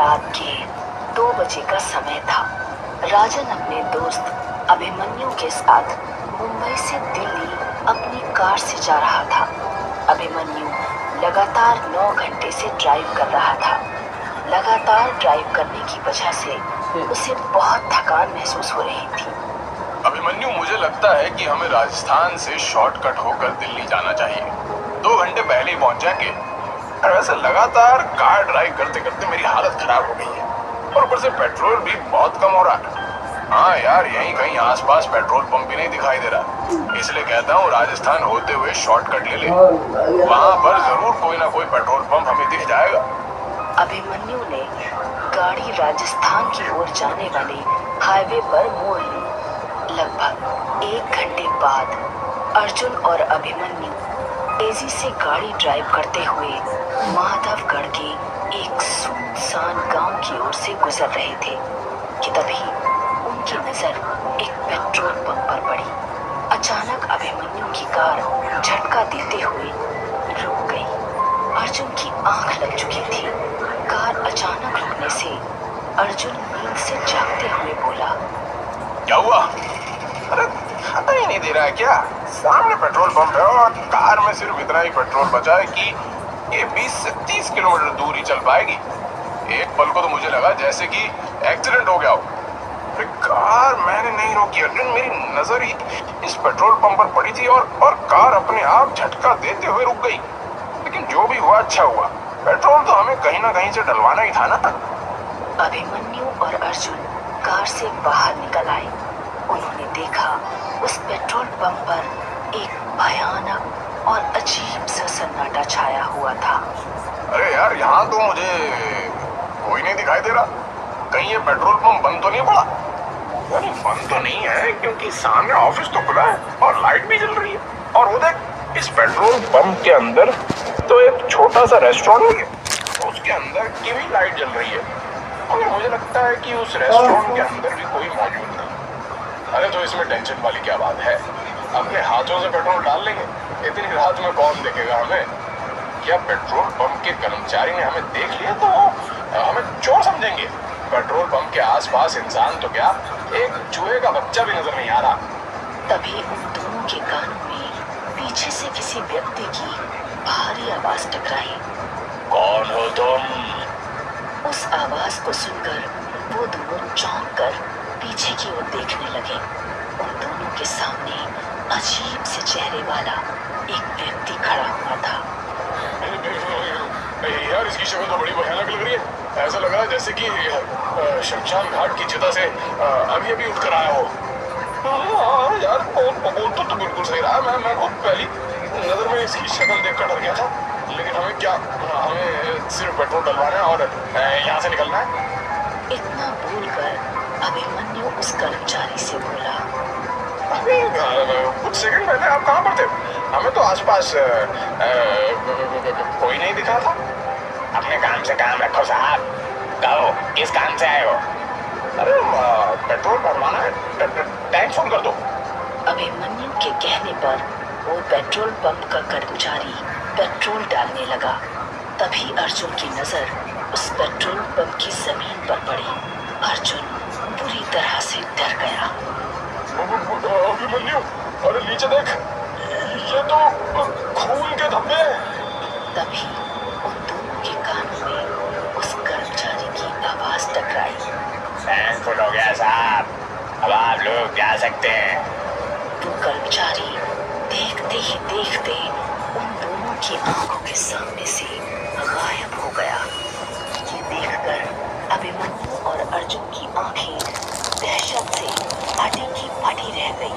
रात के 2 बजे का समय था। राजन अपने दोस्त अभिमन्यु के साथ मुंबई से दिल्ली अपनी कार से जा रहा था। अभिमन्यु लगातार 9 घंटे से ड्राइव कर रहा था। लगातार ड्राइव करने की वजह से उसे बहुत थकान महसूस हो रही थी। अभिमन्यु, मुझे लगता है कि हमें राजस्थान से शॉर्टकट होकर दिल्ली जाना चाहिए। 2 घंटे पहले ही पहुंच जाएंगे। वैसे लगातार कार ड्राइव करते करते मेरी हालत खराब हो गई है और ऊपर से पेट्रोल भी बहुत कम हो रहा है। हाँ यार, यहीं कहीं आसपास पेट्रोल पंप भी नहीं दिखाई दे रहा, इसलिए कहता हूँ राजस्थान होते हुए शॉर्टकट ले ले। वहाँ पर जरूर कोई ना कोई पेट्रोल पंप हमें दिख जाएगा। अभिमन्यु ने गाड़ी राजस्थान की ओर जाने वाले हाईवे पर मोड़ ली। लगभग 1 घंटे बाद अर्जुन और अभिमन्यु तेजी से गाड़ी ड्राइव करते हुए माधवगढ़ के एक सुनसान गांव की ओर से गुजर रहे थे कि तभी उनकी नजर एक पेट्रोल पंप पर पड़ी। अचानक अभिमन्यु की कार झटका देते हुए रुक गई। अर्जुन की आंख लग चुकी थी। कार अचानक रुकने से अर्जुन नींद से जागते हुए बोला, क्या हुआ? अरे खाता ही नहीं दे रहा है क्या? सामने पेट्रोल पंप है और कार में सिर्फ इतना ही पेट्रोल बचा है कि ये 20 से 30 किलोमीटर दूर ही चल पाएगी। एक पल को तो मुझे लगा जैसे कि एक्सीडेंट हो गया हो। अरे कार मैंने नहीं रोकी अर्जुन, मेरी नजर ही इस पेट्रोल पंप पर पड़ी थी और कार अपने आप झटका देते हुए रुक गई। लेकिन जो भी हुआ अच्छा हुआ, पेट्रोल तो हमें कहीं ना कहीं से डलवाना ही था ना। अभिमन्यु और अर्जुन कार से बाहर निकल आए। उन्होंने देखा उस पेट्रोल पंप पर एक भयानक और अजीब सा सन्नाटा छाया हुआ था। अरे यार, यहाँ तो मुझे कोई नहीं दिखाई दे रहा। कहीं ये पेट्रोल पंप बंद तो नहीं पड़ा? यानी बंद तो नहीं है, क्योंकि सामने ऑफिस तो खुला है और लाइट भी जल रही है। और वो देख, इस पेट्रोल पंप के अंदर तो एक छोटा सा रेस्टोरेंट भी है, उसके अंदर की भी लाइट जल रही है। और मुझे लगता है कि उस रेस्टोरेंट के अंदर भी कोई मौजूद नहीं। अरे तो इसमें टेंशन वाली क्या बात है? अपने हाथों से पेट्रोल डाल लेंगे। इतनी रात में कौन देखेगा हमें? क्या पेट्रोल पंप के कर्मचारी ने हमें देख लिया तो हमें चोर समझेंगे? पेट्रोल पंप के आसपास इंसान तो क्या, एक चूहे का बच्चा भी नजर नहीं आ रहा। तभी उन दोनों के कानों में पीछे से किसी व्यक्ति की भारी आवाज टकराई। कौन हो तुम? उस आवाज को सुनकर वो दोनों चौंक कर पीछे की ओर देखने लगे। उन दोनों के सामने अजीब से चेहरे वाला एक व्यक्ति खड़ा हुआ था। यार, इसकी शक्ल तो बड़ी भयानक लग रही है। ऐसा लग रहा है जैसे कि शमशान घाट की चिता से अभी अभी उठकर आया हो। हाँ यार, बोल तो बिल्कुल सही रहा। मैं खुद पहली नजर में इसकी शक्ल देखकर डर गया था। लेकिन हमें क्या, हमें सिर्फ पेट्रोल डलवाना है और यहाँ से निकलना है। इतना बोलकर अभिमन्यु उस कर्मचारी से बोला, अभी कुछ सेकंड पहले आप कहाँ पर थे? हमें तो आसपास कोई नहीं दिखा था। अपने काम से काम रखो साहब। कहो, किस काम से आए हो? अरे पेट्रोल भरवाना है, टैंक फुल कर दो। अभिमन्यु के कहने पर वो पेट्रोल पंप का कर्मचारी पेट्रोल डालने लगा। तभी अर्जुन की नजर उस पेट्रोल पंप की जमीन पर पड़ी। अर्जुन बुरी तरह से डर गया। अभिमन्यु, अरे नीचे देख, ये तो खून के धब्बे हैं। तभी उन दोनों के कानों में उस कर्मचारी की आवाज टकराई। टैंक फुल हो गया साहब, अब आप लोग जा सकते हैं। वो कर्मचारी देखते ही देखते उन दोनों की आंखों के सामने से गायब हो गया। ये देखकर अभिमन्यु और अर्जुन की आंखें दहशत से फटी की फटी रह गई।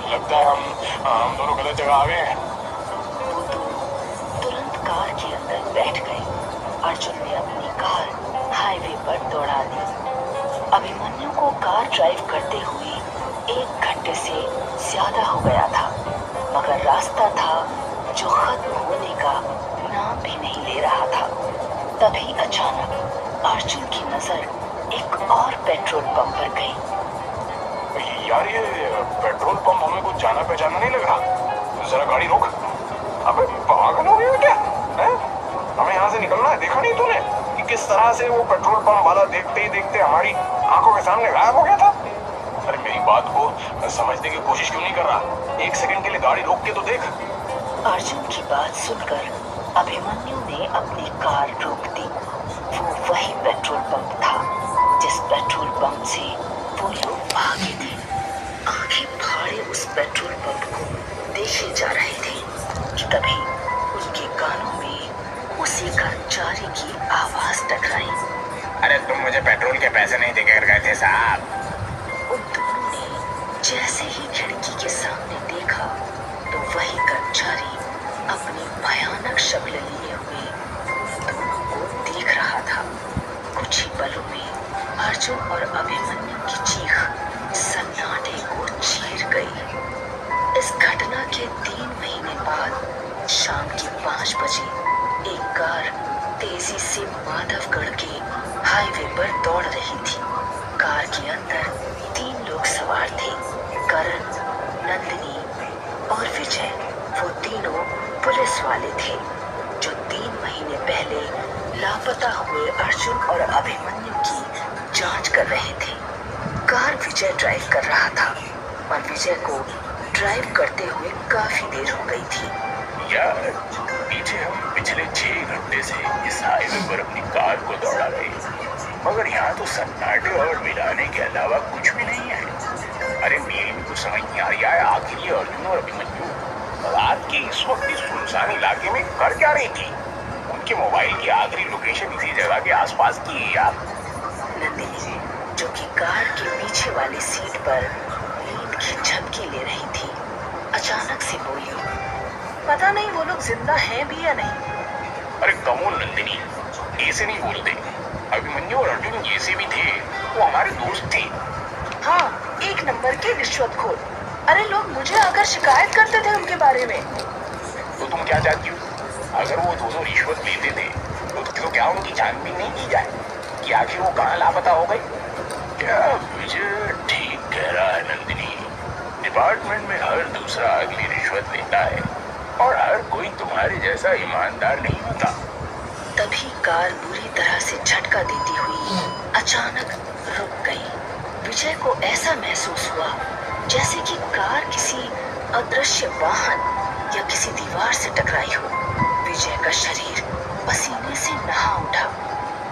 लगता है हम दोनों गलत जगह आ गए हैं। वो दोनों तुरंत कार के अंदर बैठ गए। अर्जुन ने अपनी कार हाईवे पर दौड़ा दी। अभिमन्यु को कार ड्राइव करते हुए 1 घंटे से ज्यादा हो गया था, मगर रास्ता था जो खत्म होने का नाम भी नहीं ले रहा था। तभी अचानक अर्जुन की नजर एक और पेट्रोल पंप पर गई। यार, ये पेट्रोल पंप हमें कुछ जाना पहचाना नहीं लग रहा। जरा गाड़ी रोक। अबे पागल हो गया क्या? हमें यहाँ से निकलना है। देखा नहीं तूने कि किस तरह से वो पेट्रोल पंप वाला देखते ही देखते हमारी आंखों के सामने गायब हो गया था। अरे मेरी बात को समझने की कोशिश क्यों नहीं कर रहा? एक सेकंड के लिए गाड़ी रोक के तो देख। अर्जुन की बात सुनकर अभिमन्यु ने अपनी कार रोक दी। वो वही पेट्रोल पंप था जिस पेट्रोल पंप से वो लोग भागे थे। आंखें फाड़े उस पेट्रोल पंप को देखे जा रहे थे कि तभी उनके कानों में उसी कर्मचारी की आवाज टकराई। अरे तुम मुझे पेट्रोल के पैसे नहीं देकर गए थे साहब। उन दोनों ने जैसे ही खिड़की के सामने देखा तो वही कर्मचारी अपनी भयानक शक्ल लिए हुए उन दोनों को देख रहा था। कुछ ही पलों में अर्जुन और अभिमन्यु की चीख सन्नाटे को चीर गई। इस घटना के 3 महीने बाद शाम के 5 बजे एक कार तेजी से माधवगढ़ के हाईवे पर दौड़ रही थी। कार के अंदर 3 लोग सवार थे, करण, नंदिनी और विजय। वो तीनों पुलिस वाले थे जो 3 महीने पहले लापता हुए अर्जुन और अभिमन्यु की जांच कर रहे थे। कार विजय ड्राइव कर रहा था और विजय को ड्राइव करते हुए काफी देर हो गई थी। यार, पीछे हम पिछले 6 घंटे से इस हाईवे पर अपनी कार को दौड़ा रहे हैं, मगर यहाँ तो सन्नाटे और मिलाने के अलावा कुछ भी नहीं है। अरे मेरी भी कुछ समझ नहीं आ रही है, आखिर ये अर्जुन और अभिमन्यु रात के इस वक्त इस सुनसान इलाके में कर क्या रही थी? उनके मोबाइल की आखिरी लोकेशन इसी जगह के आसपास की है यार। नंदिनी, जो कि कार के पीछे वाली सीट पर नींद की झपकी ले रही थी, अचानक से बोली, पता नहीं वो लोग जिंदा हैं भी या नहीं। अरे कमोन नंदिनी, ऐसे नहीं बोलते। अभिमन्यु और अर्जुन जैसे भी थे, वो हमारे दोस्त थे। हाँ, 1 नंबर के रिश्वतखोर। अरे लोग मुझे आकर शिकायत करते थे उनके बारे में। तो तुम क्या चाहती हो? अगर वो दोनों रिश्वत लेते थे तो क्या उनकी छानबीन नहीं की जाए कि आखिर वो कहाँ लापता हो गए? क्या विजय ठीक कह रहा है नंदिनी? डिपार्टमेंट में हर दूसरा आदमी रिश्वत लेता है और हर कोई तुम्हारे जैसा ईमानदार नहीं होता। तभी कार बुरी तरह से झटका देती हुई अचानक रुक गई। विजय को ऐसा महसूस हुआ जैसे कि कार किसी अदृश्य वाहन या किसी दीवार से टकराई हो। विजय का शरीर पसीने से नहा उठा।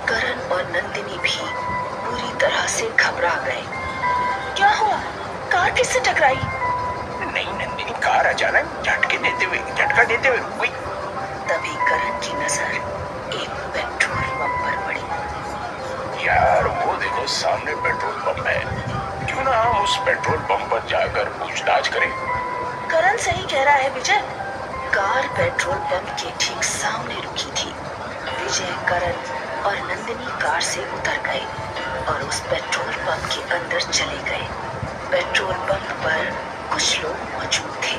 करण और नंदिनी भी बुरी तरह से घबरा गए। क्या हुआ? कार किससे टकराई? नहीं नंदिनी, कार अचानक झटका देते हुए रुक गई। तभी करण की नजर एक पेट्रोल पंप पर पड़ी। यार वो देखो, सामने पेट्रोल पंप है। क्यों ना हम उस पेट्रोल पंप पर जाकर पूछताछ करें? करण सही कह रहा है विजय। कार पेट्रोल पंप के ठीक सामने रुकी थी। विजय, करण और नंदिनी कार से उतर गए और उस पेट्रोल पंप के अंदर चले गए। पेट्रोल पंप पर कुछ लोग मौजूद थे।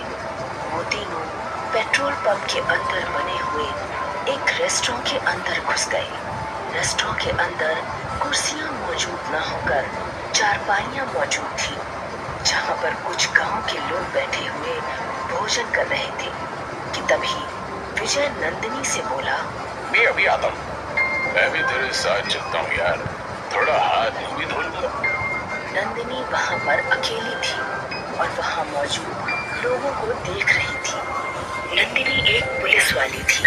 वो तीनों पेट्रोल पंप के अंदर बने हुए एक रेस्टोरेंट के अंदर घुस गए। रेस्टोरेंट के अंदर कुर्सियां मौजूद न होकर चारपाइयां मौजूद थी, जहां पर कुछ गांव के लोग बैठे हुए भोजन कर रहे थे कि तभी विजय नंदिनी से बोला, मैं अभी आता हूँ। मैं भी तेरे साथ चलता हूँ यार, थोड़ा हाथ मुंह भी धो लूंगा। नंदिनी वहां पर अकेली थी और वहां मौजूद लोगों को देख रही थी। नंदिनी एक पुलिस वाली थी।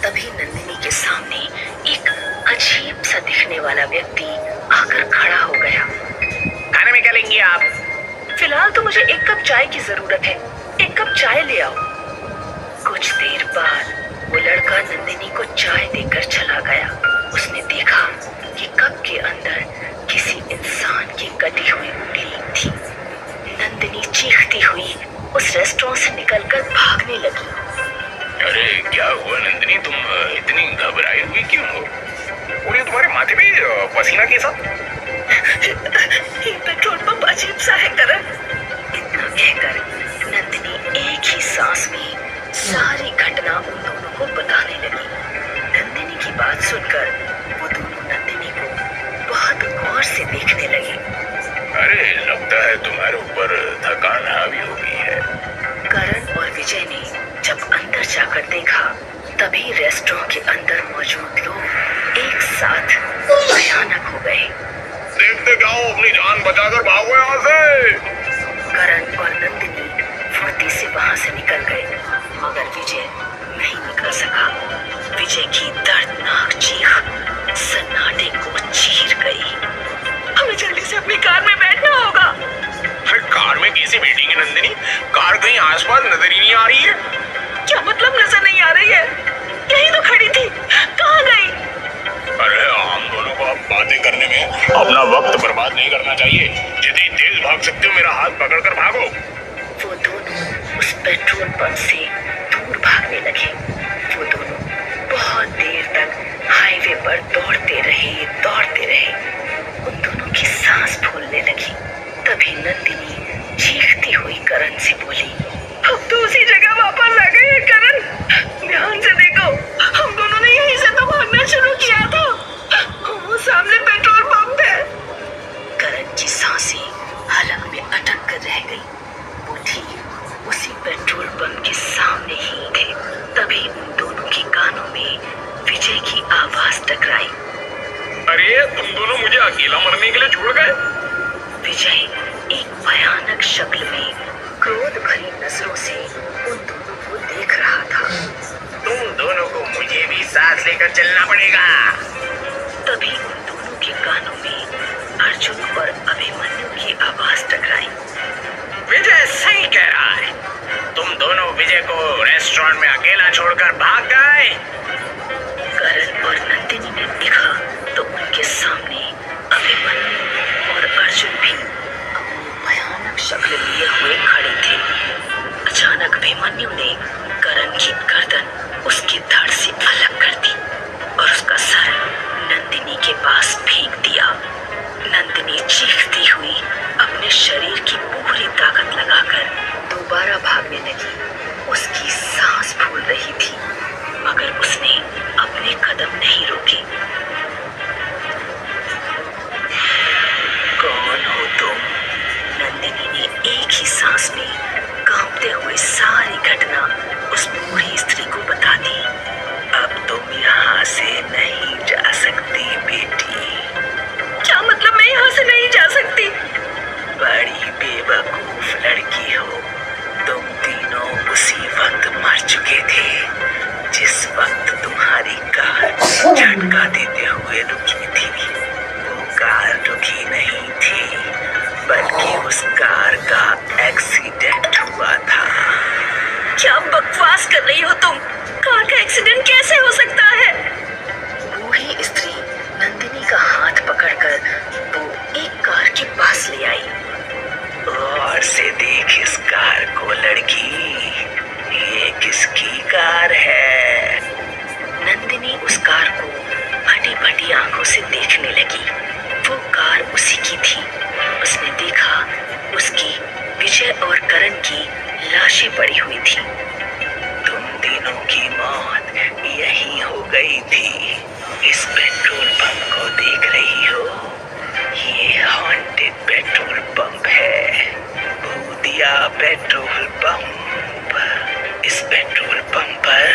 तभी नंदिनी के सामने एक अजीब सा दिखने वाला व्यक्ति आकर खड़ा हो गया। खाने में क्या लेंगी आप? फिलहाल तो मुझे एक कप चाय की जरूरत है। 1 कप चाय ले आओ। कुछ देर बाद वो लड़का नंदिनी को चाय देकर चला गया। उसने देखा कि कप के अंदर किसी इंसान की कटी हुई उंगली थी। नंदिनी चीखती हुई उस रेस्टोरेंट से निकलकर भागने लगी। अरे क्या हुआ नंदिनी, तुम इतनी घबराई हुई क्यों हो? और ये तुम्हारे माथे पे पसीना कैसा? ये पेट्रोल पंप अजीब सा है करण। इतना कहकर नंदिनी एक ही सांस में सारी घटना उन दोनों को बताने लगी। नंदिनी की बात सुनकर वो दोनों नंदिनी को बहुत गौर से देखने लगे। अरे लगता है तुम्हारे ऊपर थकान हावी हो गई है। करण और विजय ने जब अंदर जाकर देखा तभी रेस्टोरेंट के अंदर मौजूद लोग एक साथ अपनी जान बचाकर भागो यहाँ से। करण और नंदिनी फुर्ती से वहां से निकल गए, मगर विजय नहीं निकल सका। विजय की दर्दनाक चीख सन्नाटे को चीर गई। हमें जल्दी से अपनी कार में बैठना होगा। अरे कार में कैसे बैठेंगे नंदिनी? कार कहीं आसपास नजर ही नहीं आ रही है। क्या मतलब नजर नहीं आ रही है? यही तो खड़ी थी, कहाँ गई? अरे हम दोनों को अब बातें करने में अपना वक्त बर्बाद नहीं करना चाहिए। जितनी तेज भाग सकते हो मेरा हाथ पकड़कर भागो। वो दोनों उस पेट्रोल पंप से दूर भागने लगे। वो दोनों बहुत देर तक हाईवे पर दौड़ते रहे। उन दोनों की सांस फूलने लगी। तभी नंदिनी चीखती हुई करण से बोली, अब तो उसी जगह वापस आ गए हैं करण। ध्यान से देखो, हम दोनों ने यहीं से तो भागना शुरू किया था। वो सामने पेट्रोल पंप है। करण की सांसें हलक में अटक कर रह गई। वो ठीक उसी पेट्रोल पंप के सामने ही थे। तभी उन दोनों के कानों में विजय की आवाज टकराई। अरे तुम दोनों मुझे अकेला मरने के लिए छोड़ गए। विजय एक भयानक शक्ल में क्रोध भरी नजरों से उन दोनों को देख रहा था। तुम दोनों को मुझे भी साथ लेकर चलना पड़ेगा। तभी उन दोनों के कानों में अर्जुन और अभिमन्यु की आवाज टकराई। विजय सही कह रहा है। तुम दोनों विजय को रेस्टोरेंट में अकेला छोड़कर भाग गए। करण और नंदिनी ने देखा तो उनके सामने अभिमन्यु और अर्जुन भी अपनी भयानक शक्ल लिए हुए खड़े थे। अचानक अभिमन्यु ने करण की गर्दन उसकी धड़ से अलग कर दी और उसका सर नंदिनी के पास फेंक दिया। नंदिनी चीखती हुई अपने शरीर की पूरी ताकत लगाकर दोबारा भागने लगी। उसकी सांस फूल रही थी, मगर उसने अपने कदम नहीं रोके। कौन हो तुम? नंदिनी ने एक ही सांस में कांपते हुए सारी घटना उस बूढ़ी स्त्री को बता दी। अब तुम यहाँ से नहीं जा सकती बेटी। क्या मतलब मैं यहाँ से नहीं जा सकती? बड़ी बेवकूफ लड़की हो। तुम तीनों उसी वक्त मर चुके थे जिस वक्त तुम्हारी कार झटका देते हुए रुकी थी। वो कार रुकी नहीं थी, बल्कि उस कार का एक्सीडेंट हुआ था। क्या बकवास कर रही हो तुम? कार का एक्सीडेंट कैसे हो सकता है? बूढ़ी स्त्री नंदिनी का हाथ पकड़कर वो एक कार के पास ले आई। और से देख इस कार को लड़की, ये किसकी कार है? नंदिनी उस कार को फटी फटी आंखों से देखने लगी। वो कार उसी की थी। उसने देखा उसकी विजय और करण की लाशें पड़ी हुई थी। तुम तीनों की मौत यही हो गई थी। इस पेट्रोल पंप को देख रही हो? ये हॉन्टेड पेट्रोल पंप है, भूतिया पेट्रोल पंप। इस पेट्रोल पंप पर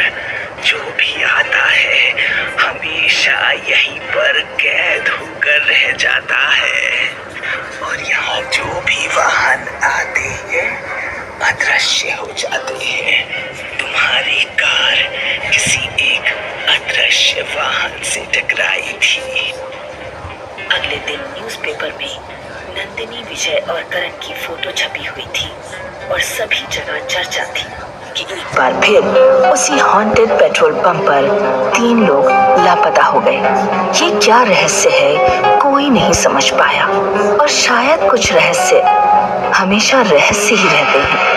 जो भी आता है हमेशा यहीं पर कैद होकर रह जाता है, और यहाँ जो भी वाहन आते हैं अदृश्य हो जाते हैं। तुम्हारी कार किसी एक अदृश्य वाहन से टकराई थी। अगले दिन न्यूज़पेपर में नंदिनी, विजय और करण की फोटो छपी हुई थी और सभी जगह चर्चा थी कि एक बार फिर उसी हॉन्टेड पेट्रोल पंप पर 3 लोग लापता हो गए। ये क्या रहस्य है, कोई नहीं समझ पाया, और शायद कुछ रहस्य हमेशा रहस्य ही रहते हैं।